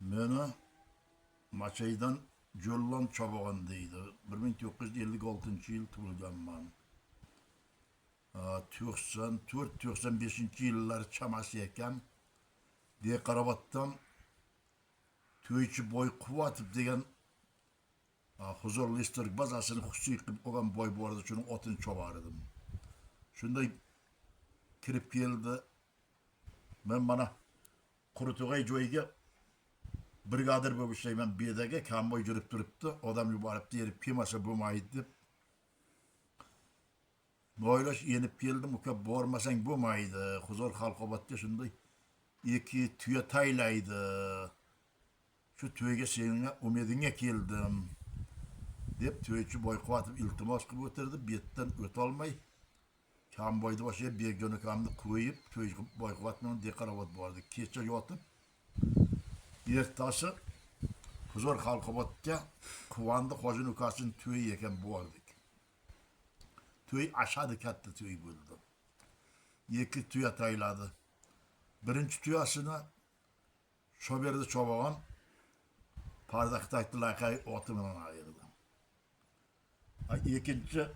Meni Maçay'dan Jollan Çabağan deydi. 1956 yıl tug'ilganman. 94-95 yıllar çaması ekan. Diye Karabat'tan Tüyçü boy kuvatip degan huzurlu historik bazasını hususi qilib olgan boy bu arada şunun otini çobardım. Şunday kirip geldi. Ben mana Kurutugay joyga brigadir bu şey ben bedege kamboy jürüp duruptu. Odam yubarıp derip pimasa bulmaydı dep. Boylaş yenip geldim uka bormasan bulmaydı. Huzur halkobatda şunday iki tüye taylaydı. Şu tüyege seninle umedine geldim. Dep tüyçü boy kuvatıp iltimas kılıp öterdi. Biyetten öt olmay. Kamboydu başıya bir gönü kamdı koyup tüyçü boy kuvatmanın dekaravat vardı. Keçe yotıp ertasi huzur halkobatda kuvandı hozun ukasın tüyü yeken boğardık. Tüy aşağı kattı tüy buldu. İki tüy tayladı. Birinci tüyasını şoberdi çobağın pardak taktı lakay otumundan ayırdı. İkinci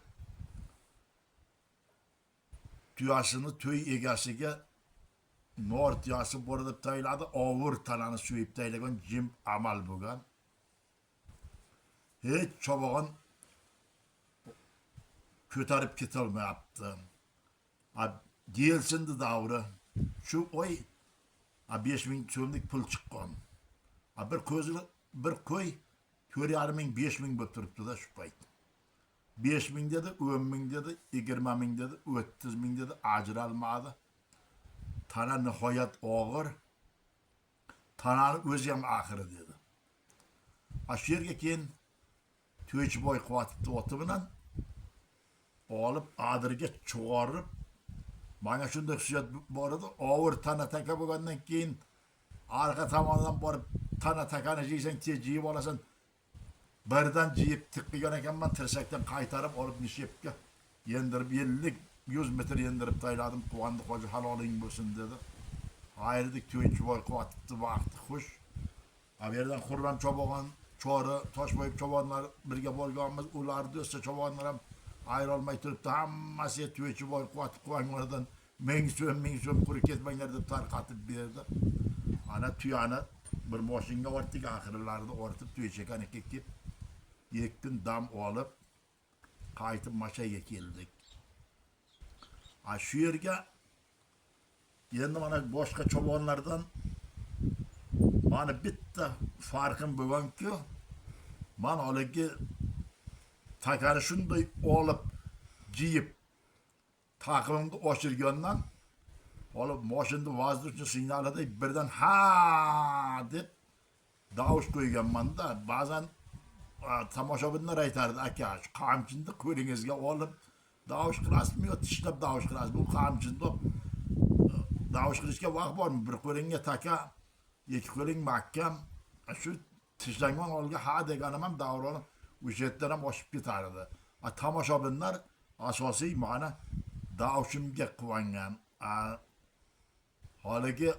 tüyasını tüy egasıge nor tüyası burada tayladı. Ovur tananı suyup taylagan jim amal bugan. Hiç çobağın kötarıp ketilmeyaptı. Gelsin de davru. Şu oy 5.000 so'mlik pul chiqqan. Bir koy 4.5 5.000 bo'lib turibdi da shu payt. 5.000 dedi, 10.000 dedi, 20.000 dedi, 30.000 dedi, ajralmadi. Tana nihoyat og'ir. Tanani o'zi ham oxiri dedi. Shu yerga keyin to'ychi boy quvvatibdi oti bilan olib adirga chug'orib mana shunday xususiyat bor edi. Og'ir tana taka bo'lgandan keyin arqa tomondan borib tana takani jiysan, tez jiyib olasan. Birdan jiyib tiqqigan ekanman, tirsakdan qaytarib olib nishepga yendirib 50-100 metr yendirib tayladim. Quvandi hoji haloling bo'lsin dedi. Hayırdik tüyünçü boy kuvatibdi vaqti xush. Bu yerdan Xurram Çobağan, Ço'ri, Toshboyib çobanlar birga bo'lganmiz. Ularni o'sha çobanlar ham ayrolmay turibdi. Hammasi tüyünçü boy kuvatib qo'yganlardan 1000 so'm qurib ketmanglar deb tarqatib berdi. Ana tuyani bir moshinga ortdik, oxirlarida ortib tüy chekani kelib yektin dam olib qaytib Machaga keldik. Shu yerga endi mana boshqa çobanlardan mana bitta farqim bo'lganki, men haligi takani shunday olib jiyib taqimimni oshirgandan olib moshinni vazduchni signalida birdan ha deb davush qo'yganman-da. Ba'zan tomoshabinlar aytardi, aka shu qamchinni qo'lingizga olib davush qilasizmi yo tishlab davush qilasizmi? Bu qamchinni davush qilishga vaqt bormi? Bir qo'lingga taka, iki qo'ling mahkam. Shu tishlangan olga ha deganim ham davroni o'sha yerdan ham oshib ketardi. Tomoshabinlar asosiy mana davushimga quvongan. Haligi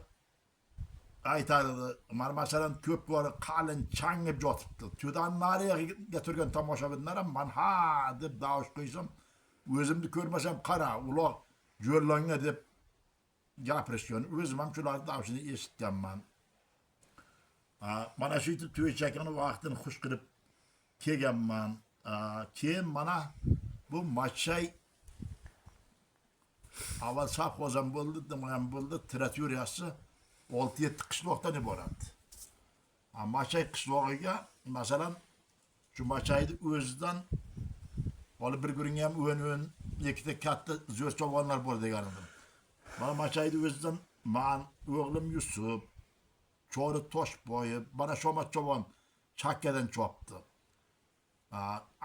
aytardi, mana masalan ko'p bor qalin changib yotibdi. To'dan nariga turgan tomoshabinlar ham men ha deb davush qo'ysam, o'zimni ko'rmasam qara, ular jo'rlanga deb gapirishgan. O'zim ham shularni davushini eshitganman. Mana shu yetib to'y chakani vaqtini xush qilib kelganman. Keyin mana bu Machay avval safxozam bo'ldi, nimam bo'ldi, teritoriyasi 6-7 qishloqdan iborat. Machay qishlog'iga masalan shu Machayni o'zidan olib bir guring ham o'n ikkita katta zo'r cho'ponlar bor degan edim. Mana Machayni o'zidan men o'g'lim Yusuf, Ço'ri Toshboyev, mana Shomat cho'pon chakkadan chopdi.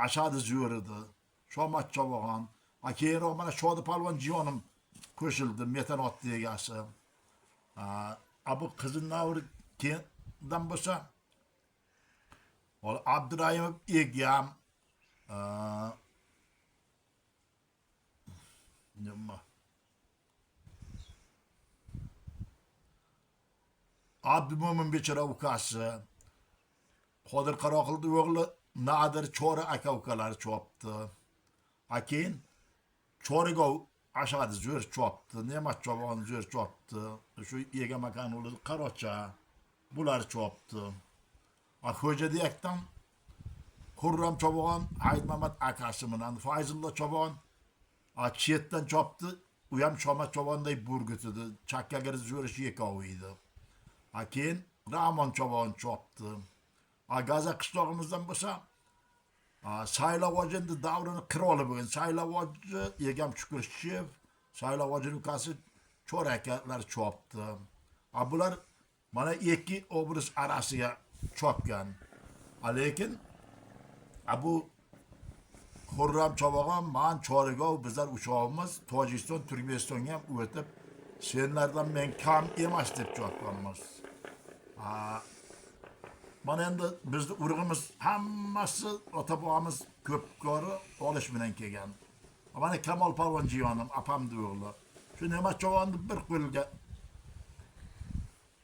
Ashadi zo'r edi. Shomat cho'pon. Keyinroq mana Shodi palvon jiyonim qo'shildi, metanot egasi. Bu qizil navri keyindan bo'lsa Abdurayimov egam, nima Abdümomin Beçara ukası, Qodir Qaraqıldı oğlu Nadir Çora aka ukalar çoptu. Akin Çorigo aşağıda zür çoptu. Nemat çoban zür çoptu. Şu yege makan olur Karoça. Bular çoptu. Hoca diyekten Hurram çoban Ait Mehmet akasımından Fayzullah çoban Çiyetten çoptu. Uyam çoma çobanday burgütüdü. Çakkagar zür yekavıydı. Akin Ramon çoban çoptu. Gaza kışlağımızdan bo'lsa, saylavojini davrini qiroli bo'lgan. Saylavojni Egam Chukurshev, saylavojni ukasi cho'rakalar chopdi. Bular mana ikki obraz arasiga chopgan. Lekin bu Xurram Chobog'on, man Chorigov bizlar uchog'imiz Tojikiston, Turkmanistonga ham o'tib, senlardan men kam emas deb chopganmiz. Mana endi bizni urug'imiz hammasi ota-bobamiz ko'pkori olish bilan kelgan. Mana Kamol Palvon jiyonim, apamni o'g'li. Shu Ne'mat Chovonni bir qo'lga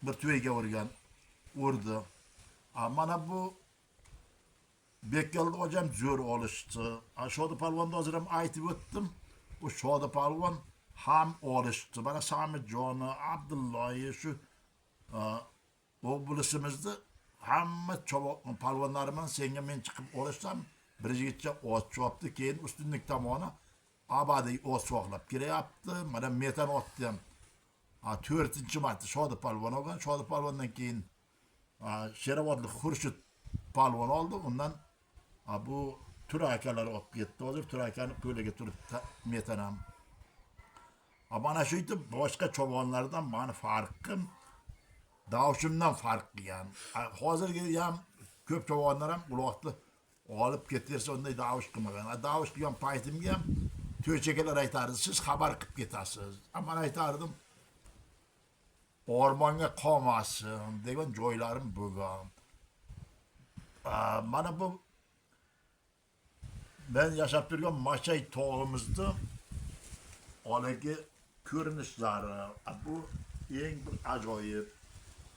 bir tuyaga urdi. Mana bu Bekkeldi hocam zo'r olishdi. Shodi Palvonni hozir ham aytib o'tdim. Bu Shodi Palvon ham olishdi. Mana Samitjoni, Abdulloyi shu o'g'ilimizni hamma palvonlarimiz senga men chiqib olsam bir yigitcha ot chopdi, keyin ustunlik tomoni abadiy ot so'qlab kelyapti. Mana metan otdi ham 4-marta Shodi Palvon olgan. Shodi Palvondan keyin Sherovodli Xurshid Palvon oldi. Undan bu turakalar olib ketdi. Hozir turakani qo'liga turibdi metan ham. Mana shu itib boshqa cho'bonlardan mani farqim davshimdan farq qilgan. Hozirgi ham ko'p cho'bonlar ham uloqni olib ketaversa unday davsh qilmagan. Davsh qilgan paytimga ham to'ychakalar aytardi, siz xabar qilib ketasiz. Men aytardim, o'rmonga qolmasin degan joylarim bo'lgan. Mana bu ben yashab turgan Mashay tog'imizni olagi ko'rinishlari, bu eng bir ajoyib.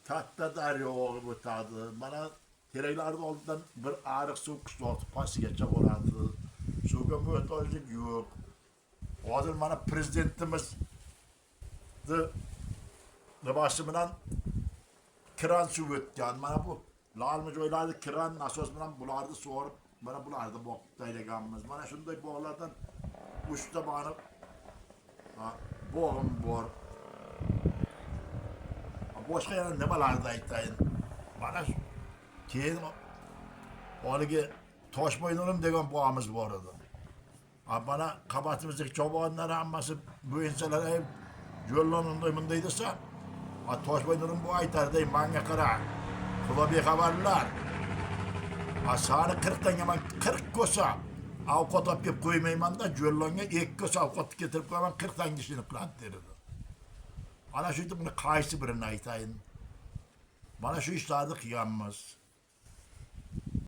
Katta daryo oqib o'tadi. Mana teraklarning oldidan bir ariq suv qishloq pastigacha boradi. Suvga muhtojlik yo'q. Hozir mana prezidentimizni libosi bilan kran suv o'tgan. Mana bu lalmi joylarda kran asos bilan bularni sug'orib, mana bularni boqib taylaganmiz. Mana shunday bog'lardan 3 ta bani bog'im bor. Boshqa yana nimalarni aytayin. Mana keyin oligi Toshboynurim degan bog'imiz bor edi. Mana qabatimizdagi cho'bonlar hammasi bu insalar yo'llan bunday desa, Toshboynurim bu aytardi, menga qara. Xudo bexabarlar. Sani 40 tanga men 40 ko'sa ovqat olib kelib qo'ymayman-da, yo'llanga 2 ko'sa ovqat keltirib qo'yaman, 40 tanga ishini qiladi dedi. Mana shu buni qaysi birini aytayin. Mana shu ishlarni qilganmiz.